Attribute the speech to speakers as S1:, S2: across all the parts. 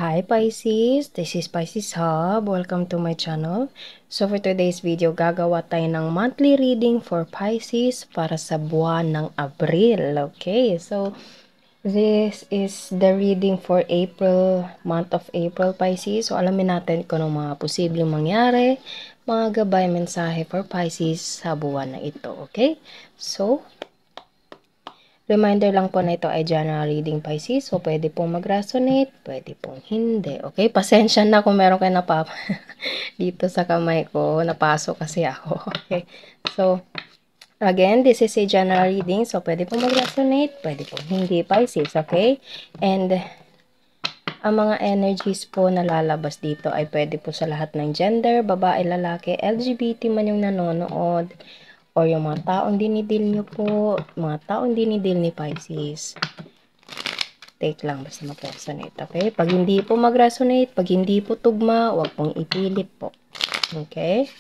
S1: Hi Pisces, this is Pisces Hub. Welcome to my channel. So for today's video, gagawa tayo ng monthly reading for Pisces para sa buwan ng Abril. Okay, so this is the reading for April, month of April Pisces. So alamin natin kung ano mga posibleng mangyari, mga gabay mensahe for Pisces sa buwan na ito. Okay, so reminder lang po na ito ay general reading Pisces. So, pwede pong mag-resonate, pwede pong hindi. Okay? Pasensya na kung meron kayo dito sa kamay ko. Napasok kasi ako. Okay? So, again, this is a general reading. So, pwede pong mag-resonate, pwede pong hindi Pisces. Okay? And, ang mga energies po na lalabas dito ay pwede po sa lahat ng gender, babae, lalaki, LGBT man yung nanonood, or yung mga taong dinidil nyo po, mga taong dinidil ni Pisces. Take lang, basta mag-resonate, okay? Pag hindi po mag-resonate, pag hindi po tugma, huwag pong ipilit po. Okay?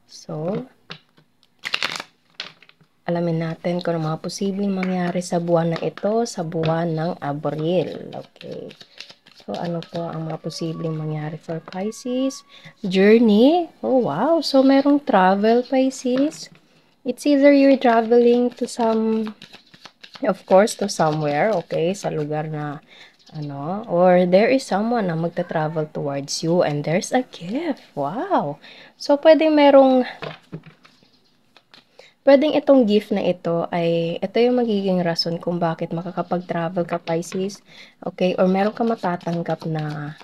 S1: So, alamin natin kung ano mga posibleng mangyari sa buwan na ito, sa buwan ng Abril. Okay? So, ano po ang mga posibleng mangyari for Pisces? Journey. Oh, wow. So, merong travel, Pisces. It's either you're traveling to of course, to somewhere, okay? Sa lugar na, or there is someone na magta-travel towards you and there's a gift. Wow. So, pwedeng itong gift na ito ito yung magiging rason kung bakit makakapag-travel ka, Pisces. Okay? Or meron ka matatanggap na,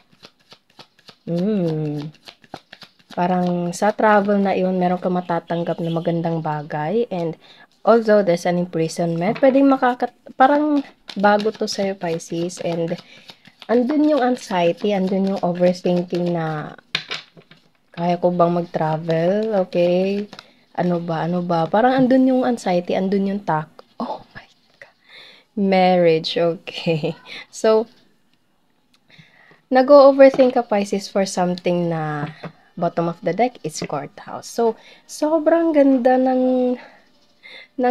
S1: parang sa travel na yun, meron ka matatanggap na magandang bagay. And although there's an imprisonment, pwedeng parang bago to sa'yo, Pisces. And andun yung anxiety, andun yung overthinking na kaya ko bang mag-travel, okay? Ano ba? Parang andun yung anxiety, andun yung oh my God. Marriage, okay. So, nag-overthink ka, Pisces, for something na bottom of the deck is courthouse. So, sobrang ganda ng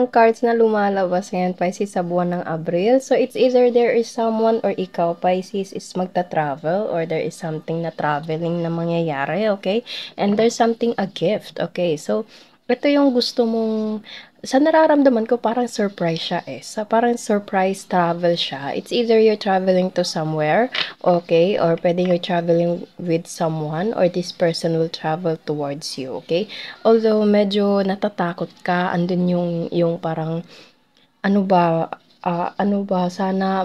S1: cards na lumalabas ngayon, Pisces, sa buwan ng Abril. So, it's either there is someone or ikaw, Pisces, is magta-travel or there is something na traveling na mangyayari, okay? And there's something, a gift, okay? So, ito yung gusto mong, sa nararamdaman ko, parang surprise siya eh. Parang surprise travel siya. It's either you're traveling to somewhere, okay? Or pwede you're traveling with someone or this person will travel towards you, okay? Although medyo natatakot ka, andun yung parang ano ba sana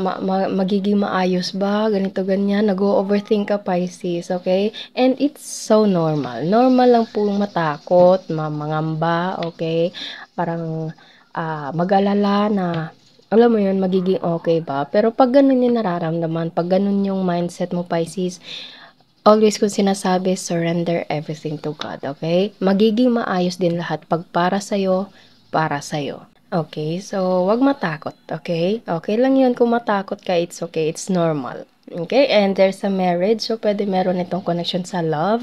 S1: magiging maayos ba, ganito ganyan, nag-o-overthink ka, Pisces, okay? And it's so normal. Normal lang po matakot, mangamba, okay? Parang mag-alala na alam mo yun, magiging okay ba? Pero pag ganun yung nararamdaman, pag ganun yung mindset mo, Pisces, always kong sinasabi, surrender everything to God, okay? Magiging maayos din lahat pag para sa'yo, para sa'yo. Okay, so wag matakot, okay? Okay lang yun kung matakot ka, it's okay, it's normal. Okay, and there's a marriage, so pwede meron itong connection sa love.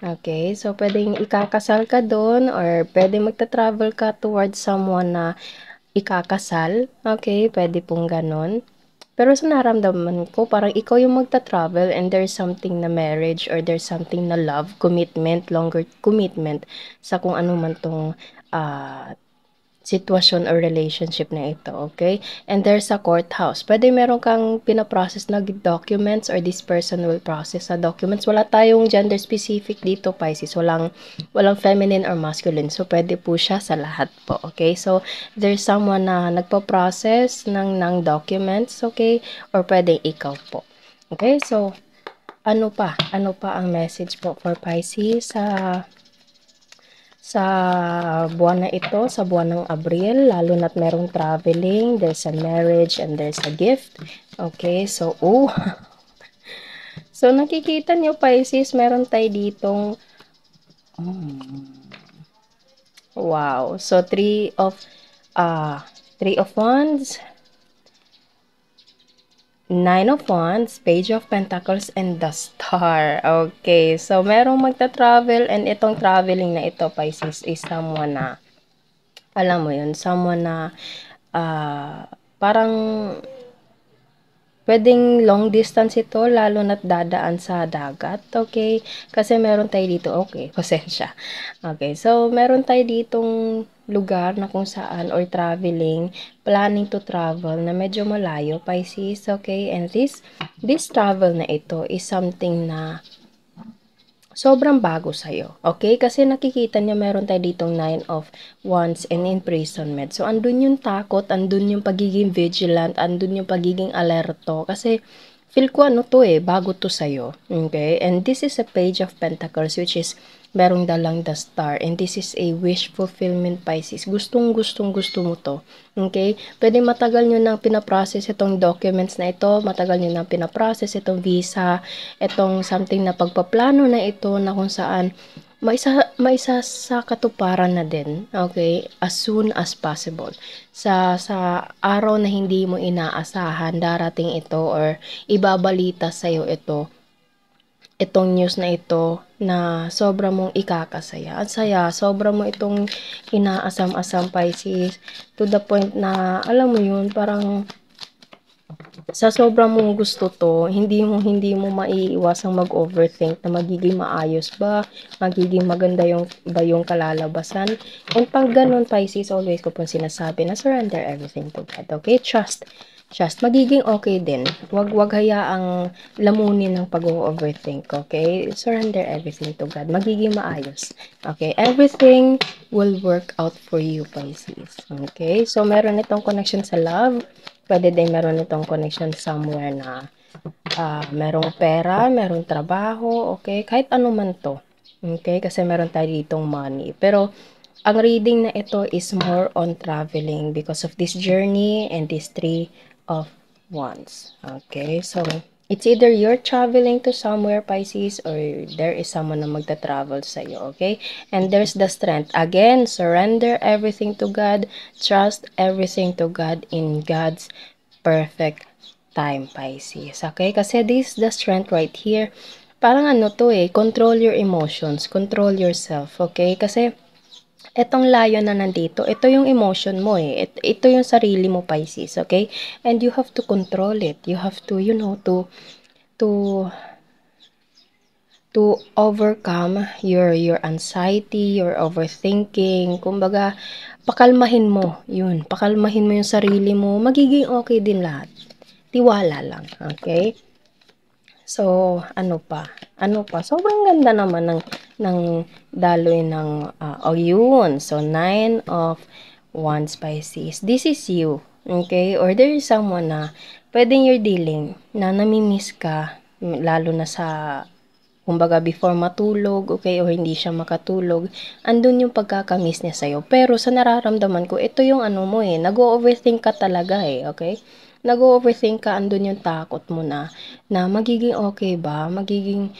S1: Okay, so pwedeng ikakasal ka doon or pwede magta-travel ka towards someone na ikakasal. Okay, pwede pong ganon. Pero sa naramdaman ko, parang ikaw yung magta-travel and there's something na marriage or there's something na love, commitment, longer commitment sa kung ano man tong sitwasyon or relationship na ito, okay? And there's a courthouse. Pwede meron kang pinaprocess na documents or this person will process sa documents. Wala tayong gender specific dito, Pisces. Walang feminine or masculine. So, pwede po siya sa lahat po, okay? So, there's someone na nagpa-process ng documents, okay? Or pwede ikaw po. Okay? So, ano pa? Ano pa ang message po for Pisces sa buwan na ito, sa buwan ng Abril, lalo na't merong traveling, there's a marriage, and there's a gift. Okay, so, so, nakikita nyo, Pisces, meron tayo ditong, wow, so, three of wands, Nine of Wands, Page of Pentacles, and the Star. Okay, so merong magta-travel and itong traveling na ito, Pisces, is someone na, alam mo yun, someone na parang Puwedeng long distance ito lalo na't dadaan sa dagat, okay? Kasi meron tayo dito okay, pasensya. Okay, so meron tayo ditong lugar na kung saan or traveling, planning to travel na medyo malayo, Pisces, okay? And this travel na ito is something na sobrang bago sa'yo, okay? Kasi nakikita niyo meron tayo ditong 9 of Wands and imprisonment. So, andun yung takot, andun yung pagiging vigilant, andun yung pagiging alerto. Kasi, feel ko ano to bago to sa'yo, okay? And this is a page of pentacles which is merong dalang the star. And this is a wish fulfillment, Pisces. Gustong-gusto mo to, okay? Pwede matagal nyo nang pinaprocess itong documents na ito, matagal nyo nang pinaprocess itong visa, itong something na pagpaplano na ito na kung saan maisa sa katuparan na din, okay, as soon as possible. Sa araw na hindi mo inaasahan, darating ito or ibabalita sa'yo itong news na ito na sobra mong ikakasaya. At saya, sobra mo itong inaasam-asam, Pisces, to the point na, alam mo yun, parang sa sobrang mong gusto to, hindi mo maiiwasang mag-overthink na magiging maayos ba, magiging maganda yung kalalabasan. And pag ganun, Pisces, always ko pong sinasabi na surrender everything to God, okay? Trust, magiging okay din. Wag hayaang lamunin ng pag-overthink, okay? Surrender everything to God. Magiging maayos. Okay? Everything will work out for you, Pisces. Okay? So, meron itong connection sa love. Pwede din meron itong connection somewhere na merong pera, merong trabaho, okay? Kahit ano man to. Okay? Kasi meron tayo ditong money. Pero, ang reading na ito is more on traveling because of this journey and this 3 of Wands. Okay? So, it's either you're traveling to somewhere, Pisces, or there is someone na magta-travel sa iyo, okay? And there's the strength. Again, surrender everything to God. Trust everything to God in God's perfect time, Pisces. Okay? Kasi this the strength right here. Parang ano to control your emotions, control yourself, okay? Kasi etong layo na nandito, ito yung emotion mo ito yung sarili mo, Pisces, okay? And you have to control it. You have to, to overcome your anxiety, your overthinking. Kumbaga, pakalmahin mo yung sarili mo. Magiging okay din lahat. Tiwala lang, okay? So, ano pa? Sobrang ganda naman ng daloy ng, yun. So, 9 of Wands, Pisces. This is you, okay? Or there is someone na pwedeng you're dealing na namimiss ka, lalo na sa, kumbaga, before matulog, okay, or hindi siya makatulog, andun yung pagkakamiss niya sa'yo. Pero sa nararamdaman ko, ito yung ano mo nag-overthink ka talaga okay? Nag-overthink ka, andun yung takot mo na magiging okay ba? Magiging,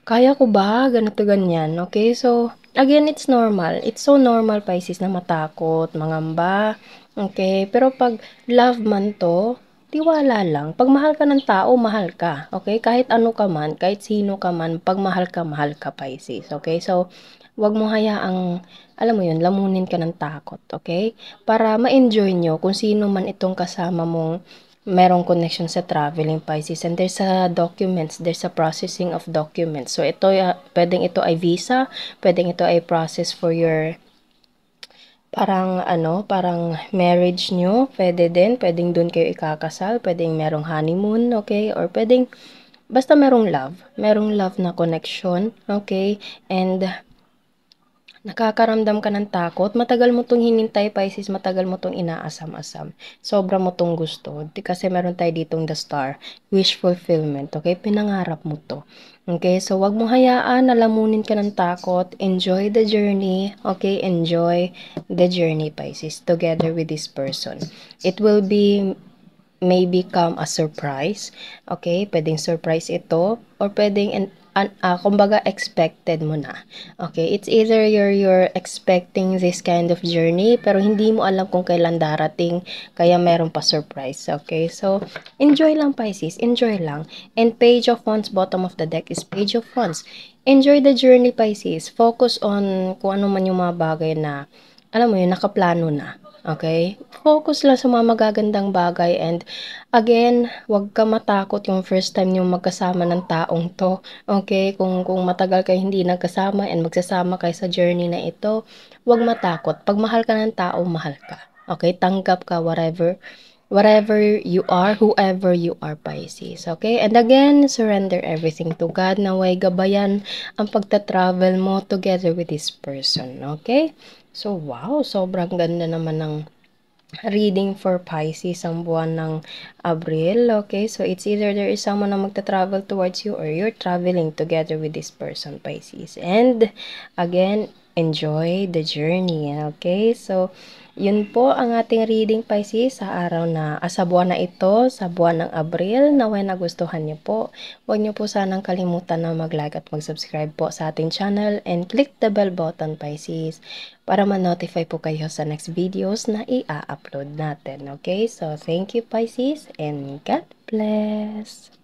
S1: kaya ko ba? Ganito, ganyan, okay? So, again, it's normal. It's so normal, Pisces, na matakot, mangamba, okay? Pero pag love man to, tiwala lang. Pag mahal ka ng tao, mahal ka, okay? Kahit ano ka man, kahit sino ka man, pag mahal ka, Pisces, okay? So, wag mo hayaang, alam mo yun, lamunin ka ng takot, okay? Para ma-enjoy nyo kung sino man itong kasama mong merong connection sa traveling, Pisces. And there's a documents, there's a processing of documents. So, ito, pwedeng ito ay visa, pwedeng ito ay process for your parang marriage nyo, pwedeng dun kayo ikakasal, pwedeng merong honeymoon, okay? Or pwedeng, basta merong love na connection, okay? And, nakakaramdam ka ng takot, matagal mo tong hinintay, Pisces, matagal mo tong inaasam-asam. Sobra mo tong gusto. Kasi meron tayo ditong the star, wish fulfillment, okay? Pinangarap mo to. Okay, so wag mo hayaan na lamunin ka ng takot. Enjoy the journey, okay? Enjoy the journey, Pisces, together with this person. It will be may become a surprise. Okay? Pwedeng surprise ito or pwedeng kumbaga expected mo na. Okay? It's either you're expecting this kind of journey pero hindi mo alam kung kailan darating kaya meron pa surprise. Okay? So, enjoy lang, Pisces. Enjoy lang. And Page of Wands, bottom of the deck is Page of Wands. Enjoy the journey, Pisces. Focus on kung ano man yung mga bagay na alam mo yun, nakaplano na. Okay? Focus lang sa mga magagandang bagay and again, huwag ka matakot yung first time niyong magkasama ng taong 'to, okay? Kung matagal kayo hindi nagkasama and magsasama kayo sa journey na ito, huwag matakot. 'Pag mahal ka ng tao, mahal ka, okay? Tanggap ka whatever you are, whoever you are, Pisces, okay? And again, surrender everything to God. Naway gabayan ang pagta-travel mo together with this person, okay? So, wow, sobrang ganda naman ng reading for Pisces ang buwan ng Abril, okay? So, it's either there is someone na magta-travel towards you or you're traveling together with this person, Pisces. And, again, enjoy the journey, okay? So, yun po ang ating reading, Pisces, sa buwan na ito, sa buwan ng Abril. Naway nagustuhan niyo po. Huwag niyo po sanang kalimutan na mag-like at mag-subscribe po sa ating channel and click the bell button, Pisces, para ma-notify po kayo sa next videos na i-upload natin. Okay? So, thank you, Pisces, and God bless!